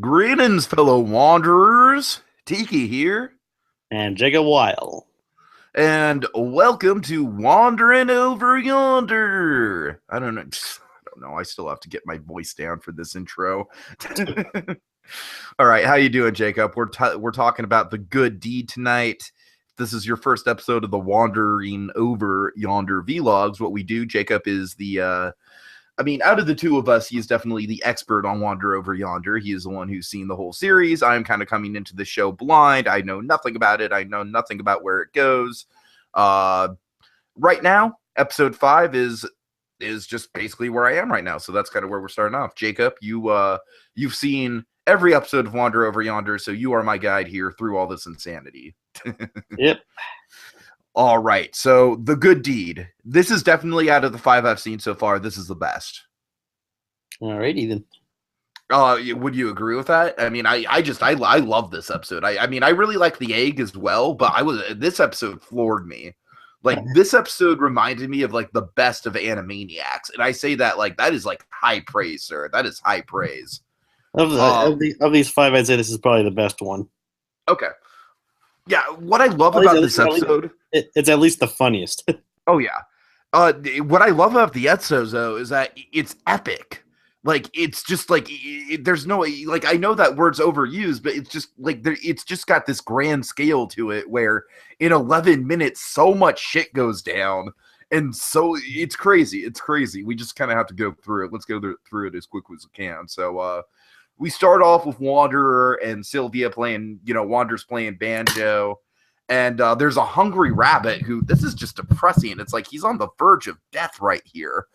Greetings, fellow wanderers. Tiki here, And Jacob Wile. and welcome to Wandering Over Yonder. I don't know. I don't know. I still have to get my voice down for this intro. All right, how you doing, Jacob? We're talking about the good deed tonight. This is your first episode of the Wandering Over Yonder vlogs. What we do, Jacob is out of the two of us, he is definitely the expert on Wander Over Yonder. He is the one who's seen the whole series. I'm kind of coming into the show blind. I know nothing about it. I know nothing about where it goes. Right now, episode 5 is just basically where I am right now. So that's kind of where we're starting off. Jacob, you've seen every episode of Wander Over Yonder, so you are my guide here through all this insanity. Yep. All right, so the good deed. This is definitely out of the 5 I've seen so far. This is the best. Alrighty then. Would you agree with that? I mean, I love this episode. I mean, I really like the egg as well, but this episode floored me. Like, this episode reminded me of like the best of Animaniacs, and I say that like that is like high praise, sir. That is high praise. Of these 5, I'd say this is probably the best one. Okay. Yeah, what I love about this episode, it's at least the funniest. oh yeah. What I love about the episodes though is that it's epic. Like, it's just like there's no like, I know that word's overused, but it's just like it's just got this grand scale to it where in 11 minutes so much shit goes down, and so it's crazy. It's crazy. We just kind of have to go through it. Let's go through it as quick as we can. So we start off with Wanderer and Sylvia playing, Wanderer's playing banjo. And there's a hungry rabbit who, this is just depressing. It's like he's on the verge of death right here.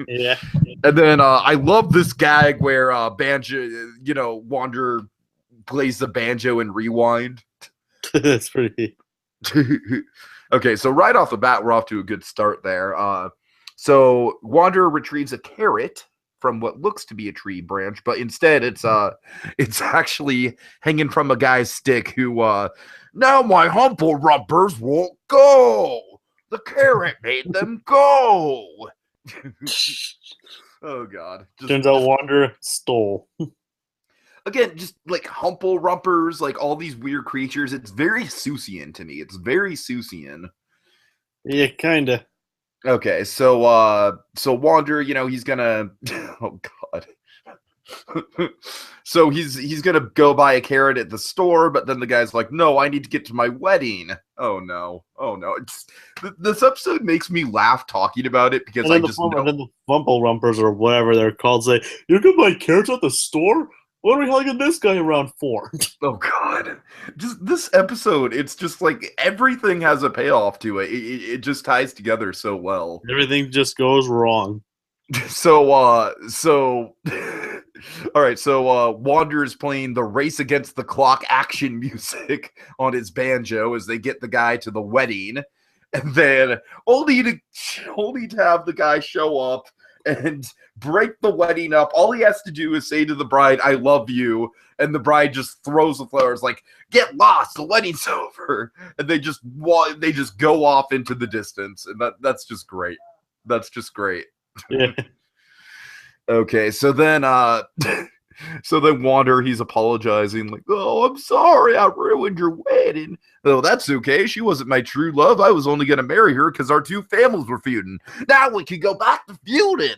Yeah. And then I love this gag where banjo, Wanderer plays the banjo and rewind. That's pretty. Okay, so right off the bat, we're off to a good start there. So Wanderer retrieves a carrot from what looks to be a tree branch, but instead it's actually hanging from a guy's stick who now my humble rumpers won't go. The carrot made them go. Oh god. Turns out Wanderer stole. Again, just like humble rumpers, like all these weird creatures. It's very Seussian to me. It's very Seussian. Yeah, kinda. Okay, so Wander, he's gonna oh god. So he's gonna go buy a carrot at the store, but then the guy's like, no, I need to get to my wedding. Oh no. This episode makes me laugh talking about it because I just know. And then the Fumble Rumpers or whatever they're called say, you're gonna buy carrots at the store? What are we hanging this guy around for? Oh god, just this episode, it's just like everything has a payoff to it. It just ties together so well. Everything just goes wrong. So all right, so Wanderer's playing the Race Against the Clock action music on his banjo as they get the guy to the wedding, and then only to have the guy show up and break the wedding up. All he has to do is say to the bride, I love you. And the bride just throws the flowers like, get lost, the wedding's over. And they just go off into the distance. And that's just great. That's just great. Yeah. Okay, so then Wander, he's apologizing like, oh, I'm sorry I ruined your wedding. Oh, that's okay. She wasn't my true love. I was only going to marry her because our two families were feuding. Now we can go back to feuding.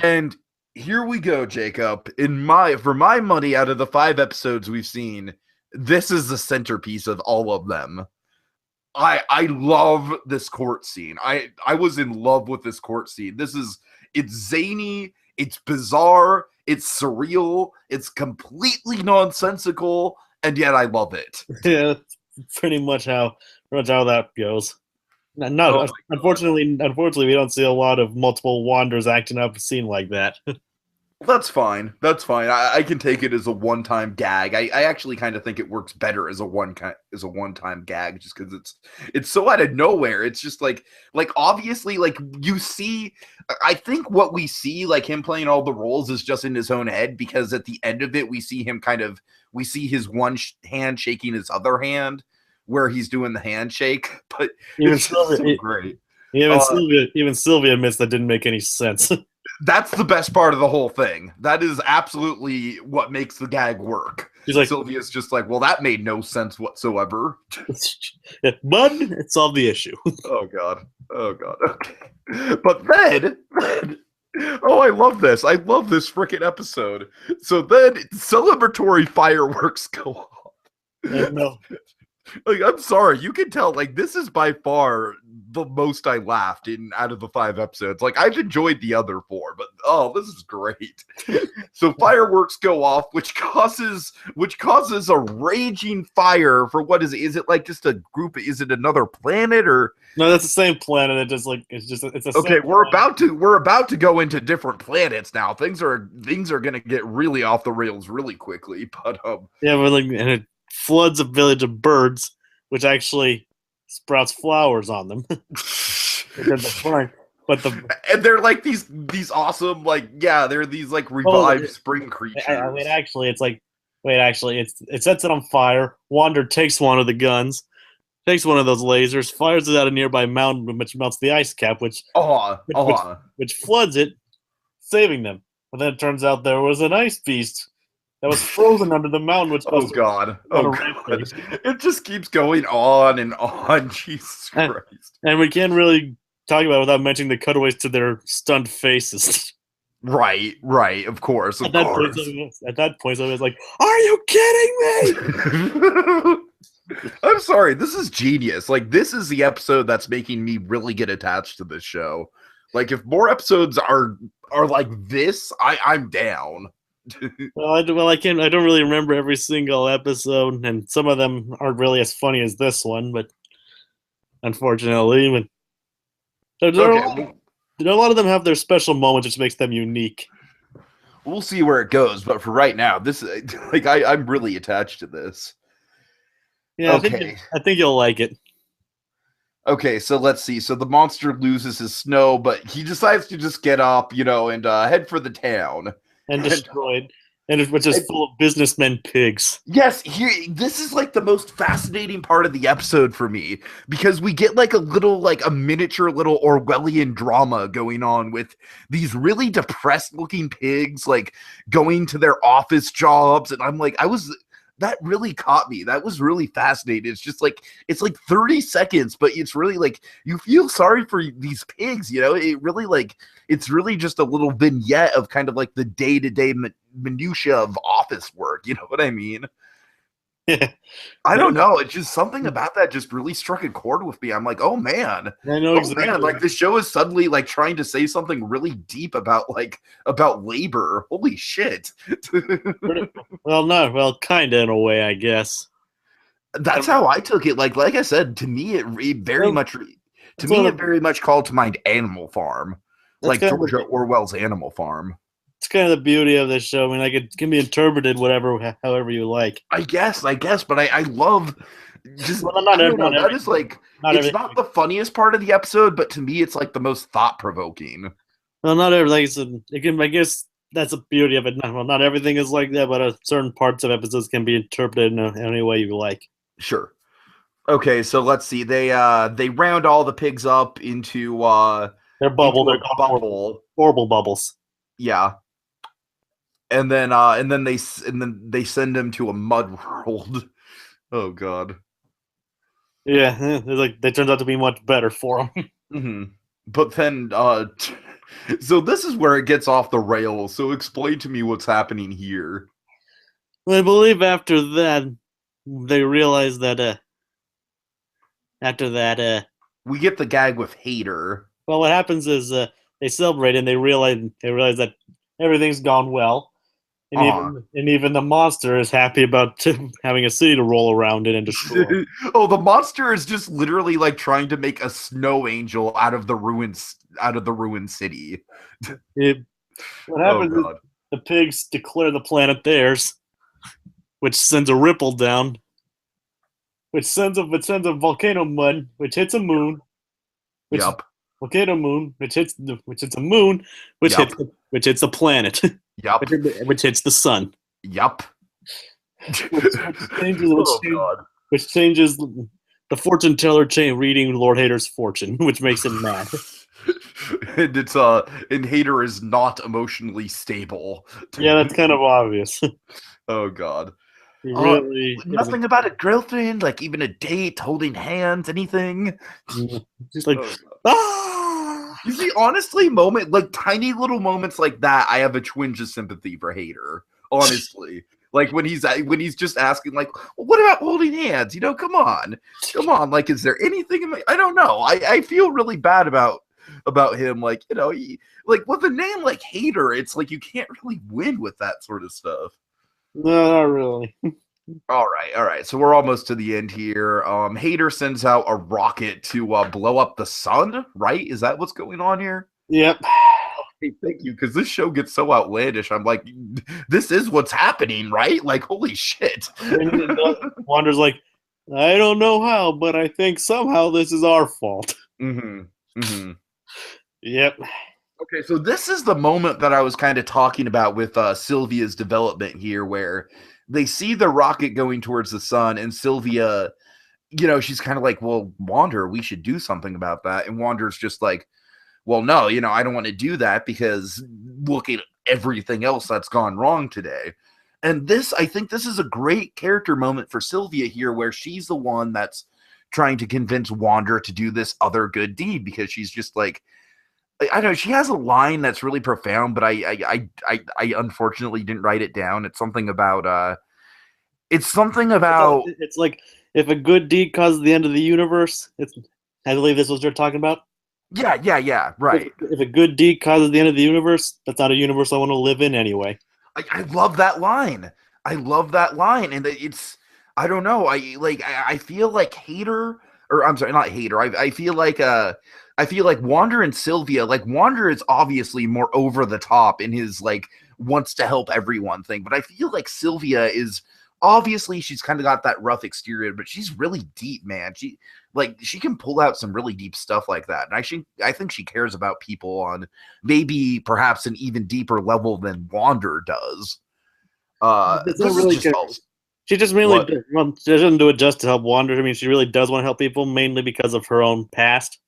And here we go, Jacob. For my money, out of the 5 episodes we've seen, this is the centerpiece of all of them. I love this court scene. I was in love with this court scene. It's zany, it's bizarre, it's surreal, it's completely nonsensical, and yet I love it. Yeah, that's pretty much how that goes. Unfortunately, we don't see a lot of multiple Wanderers acting up a scene like that. That's fine. I can take it as a one-time gag. I actually kind of think it works better as a one-time gag, just because it's so out of nowhere. It's just like obviously, like, you see. I think what we see, like him playing all the roles, is just in his own head, because at the end of it, we see his one hand shaking his other hand, where he's doing the handshake. But it's so great. Even Sylvia admits that didn't make any sense. That's the best part of the whole thing. That is absolutely what makes the gag work. He's like, Sylvia's just like, well, that made no sense whatsoever. but it solved the issue. Oh god. Okay. But then oh, I love this. I love this freaking episode. So then celebratory fireworks go off. No. Like, I'm sorry, you can tell, like, this is by far the most I laughed in out of the 5 episodes. Like, I've enjoyed the other 4, but oh, this is great. So fireworks go off, which causes a raging fire for what is it? Is it like just a group? Is it another planet or No, that's the same planet. It's a okay, we're about to go into different planets now. Things are gonna get really off the rails really quickly, but yeah, but like, and it floods a village of birds, which actually sprouts flowers on them. But and they're like these awesome, like, yeah, they're these like revived spring creatures. It sets it on fire. Wander takes one of the guns, takes one of those lasers, fires it at a nearby mountain, which melts the ice cap, which floods it, saving them. But then it turns out there was an ice beast that was frozen under the mountain. Which oh god, it just keeps going on and on. Jesus Christ! And we can't really talk about it without mentioning the cutaways to their stunned faces. Right, of course. At that point, I was like, "Are you kidding me?" I'm sorry. This is genius. Like, this is the episode that's making me really get attached to this show. Like, if more episodes are like this, I'm down. I don't really remember every single episode, and some of them aren't really as funny as this one. But unfortunately, a lot of them have their special moments, which makes them unique. We'll see where it goes, but for right now, this like I'm really attached to this. Yeah, okay. I think you'll like it. Okay, so let's see. So the monster loses his snow, but he decides to just get up, and head for the town. And destroyed, which is full of businessmen pigs. Yes, this is like the most fascinating part of the episode for me, because we get like a miniature little Orwellian drama going on with these really depressed looking pigs, like going to their office jobs, and I'm like, that really caught me. That was really fascinating. It's just like, it's like 30 seconds, but it's really like, you feel sorry for these pigs, it really like, it's really just a little vignette of kind of like the day-to-day minutia of office work. You know what I mean? I don't know. It's just something about that just really struck a chord with me. I'm like, oh man, like this show is suddenly like trying to say something really deep about labor. Holy shit. Kind of in a way, I guess. That's how I took it. Like I said, to me, it very much called to mind Animal Farm, like George Orwell's Animal Farm. It's kind of the beauty of this show. I mean, like, it can be interpreted however you like. I guess, but I love just that is like, it's not the funniest part of the episode, but to me, it's like the most thought provoking. Well, not everything. I guess that's the beauty of it. Not everything is like that, but certain parts of episodes can be interpreted in any way you like. Sure. Okay, so let's see. They round all the pigs up into their bubble. They're horrible bubbles. Yeah. And then they send him to a mud world. Oh god. Yeah, they turned out to be much better for him. Mm-hmm. But then, so this is where it gets off the rails. So explain to me what's happening here. Well, I believe after that, they realize that. We get the gag with Hater. Well, what happens is they celebrate and they realize that everything's gone well. And even the monster is happy about having a city to roll around in and destroy. Oh, the monster is just literally like trying to make a snow angel out of the ruined city. What happens is the pigs declare the planet theirs, which sends a ripple down, which sends a volcano mud, which hits a moon. Volcano moon, which hits a moon, which hits a planet. Yup. Which hits the sun. Yup. Which changes the fortune teller reading Lord Hater's fortune, which makes him mad. and and Hater is not emotionally stable. Yeah, that's kind of obvious. Oh God. He really Nothing about a girlfriend, like even a date, holding hands, anything. Just like, Oh, ah! you see, honestly, tiny little moments like that, I have a twinge of sympathy for Hater. Honestly, like when he's just asking, like, well, what about holding hands? Come on. Like, is there anything I don't know. I feel really bad about him. Like, like with a name like Hater, it's like you can't really win with that sort of stuff. No, not really. All right. So we're almost to the end here. Hater sends out a rocket to blow up the sun, right? Is that what's going on here? Yep. Hey, thank you, because this show gets so outlandish. I'm like, this is what's happening, right? Like, holy shit. Wander's like, I don't know how, but I think somehow this is our fault. Yep. Okay, so this is the moment that I was kind of talking about with Sylvia's development here, where they see the rocket going towards the sun, and Sylvia, she's kind of like, well, Wander, we should do something about that. And Wander's just like, well, no, I don't want to do that because look at everything else that's gone wrong today. And I think this is a great character moment for Sylvia here, where she's the one that's trying to convince Wander to do this other good deed, because she's just like, I don't know, she has a line that's really profound, but I unfortunately didn't write it down. It's something about it's like, if a good deed causes the end of the universe, I believe this is what you're talking about. Yeah, right. If a good deed causes the end of the universe, that's not a universe I want to live in anyway. I love that line. And it's, I don't know. I feel like Hater, or I'm sorry, not Hater. I feel like Wander and Sylvia, like Wander is obviously more over the top in his like wants to help everyone thing, but I feel like Sylvia is obviously, she's kind of got that rough exterior, but she's really deep, man. She can pull out some really deep stuff like that. And I think she cares about people on maybe perhaps an even deeper level than Wander does. She just really doesn't do it just to help Wander. I mean, she really does want to help people, mainly because of her own past.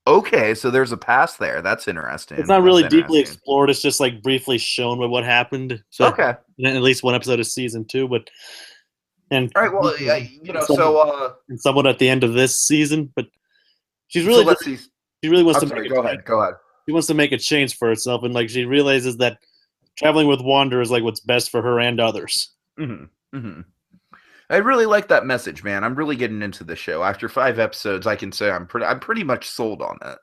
Okay, so there's a past there. That's interesting. It's not really deeply explored. It's just like briefly shown what happened. So, okay, in at least one episode of season 2, but all right. Well, and somewhat at the end of this season, but she's really she really wants to make go ahead. She wants to make a change for herself, and like she realizes that traveling with Wander is like what's best for her and others. I really like that message, man. I'm really getting into the show. After 5 episodes, I can say I'm pretty much sold on it.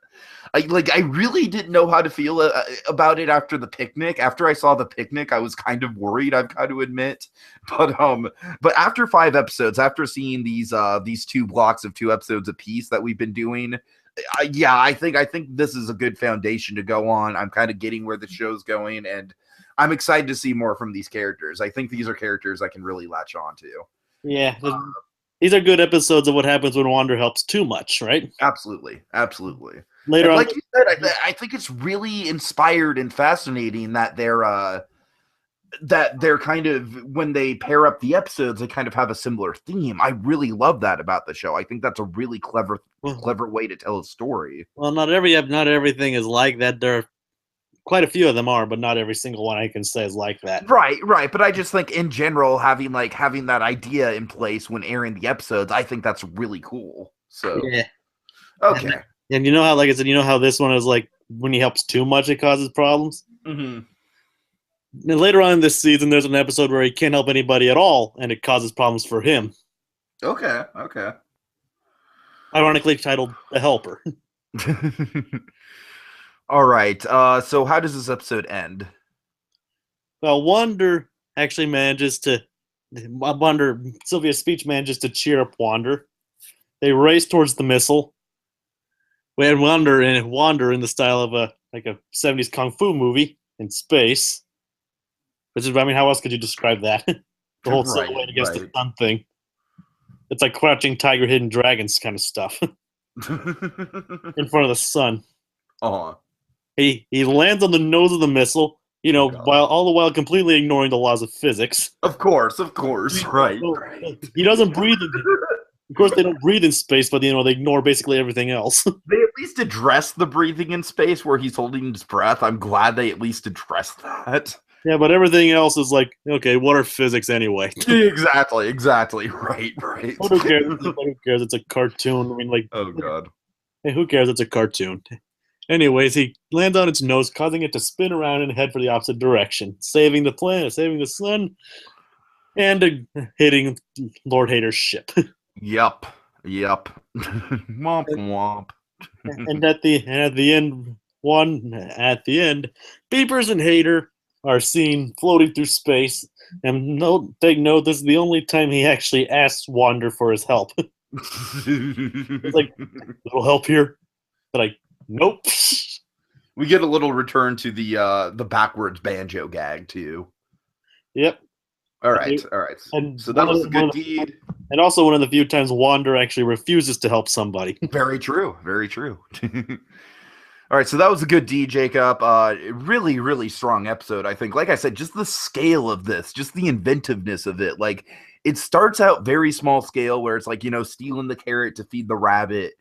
I really didn't know how to feel about it after the picnic. After I saw the picnic, I was kind of worried, I've got to admit. But after 5 episodes, after seeing these 2 blocks of 2 episodes apiece that we've been doing, I think this is a good foundation to go on. I'm kind of getting where the show's going, and I'm excited to see more from these characters. I think these are characters I can really latch on to. Yeah, these are good episodes of what happens when Wander helps too much, right? Absolutely. Later on, like you said, I think it's really inspired and fascinating that they're kind of, when they pair up the episodes, they kind of have a similar theme. I really love that about the show. I think that's a really clever way to tell a story. Well, not everything is like that. There are quite a few of them are, but not every single one I can say is like that. Right. But I just think in general, having that idea in place when airing the episodes, I think that's really cool. So yeah. Okay. And you know how, like I said, how this one is like when he helps too much, it causes problems. And later on in this season, there's an episode where he can't help anybody at all, and it causes problems for him. Okay. Ironically titled "The Helper." All right. So how does this episode end? Well, Sylvia's speech manages to cheer up Wander. They race towards the missile. We had Wander in the style of a 70s kung fu movie in space. Which is, I mean, how else could you describe that? The whole silhouette against the sun thing. It's like Crouching Tiger, Hidden Dragons kind of stuff. In front of the sun. He lands on the nose of the missile, while completely ignoring the laws of physics. Of course, right. He doesn't breathe. Of course, they don't breathe in space, but they ignore basically everything else. They at least address the breathing in space where he's holding his breath. I'm glad they at least address that. Yeah, but everything else is like, okay, what are physics anyway? Exactly. Right. But who cares? Who cares? It's a cartoon. I mean, like, Oh god. hey, who cares? It's a cartoon. Anyways, he lands on its nose, causing it to spin around and head for the opposite direction, saving the planet, saving the sun, and hitting Lord Hater's ship. Yep. Womp womp. And at the end, Beepers and Hater are seen floating through space. And take note, this is the only time he actually asks Wander for his help. It's like, little help here, but nope. We get a little return to the backwards banjo gag too. Yep. All right. And so that was a good deed. And also one of the few times Wander actually refuses to help somebody. Very true. All right, so that was a good deed, Jacob. Really, really strong episode, I think. Like I said, just the scale of this, just the inventiveness of it. Like, it starts out very small scale where it's like, stealing the carrot to feed the rabbit.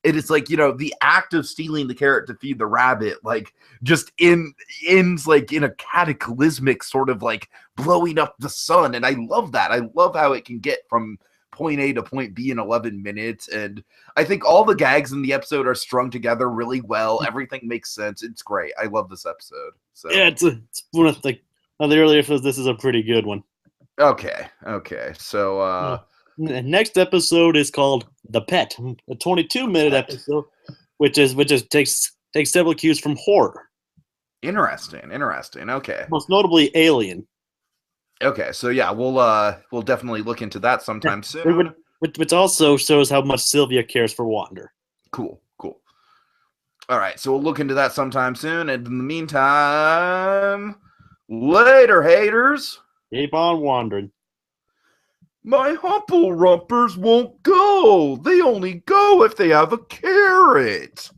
It is like, the act of stealing the carrot to feed the rabbit, like, just ends like in a cataclysmic sort of like blowing up the sun. And I love that. I love how it can get from point A to point B in 11 minutes. And I think all the gags in the episode are strung together really well. Everything makes sense. It's great. I love this episode. So yeah, it's one of the earlier episodes. This is a pretty good one. Okay. So the next episode is called The Pet, a 22-minute episode, which takes several cues from horror. Interesting. Okay. Most notably Alien. Okay, so yeah, we'll definitely look into that sometime soon. Which also shows how much Sylvia cares for Wander. Cool. All right, so we'll look into that sometime soon. And in the meantime, later, haters. Keep on wandering. My humple rumpers won't go. They only go if they have a carrot.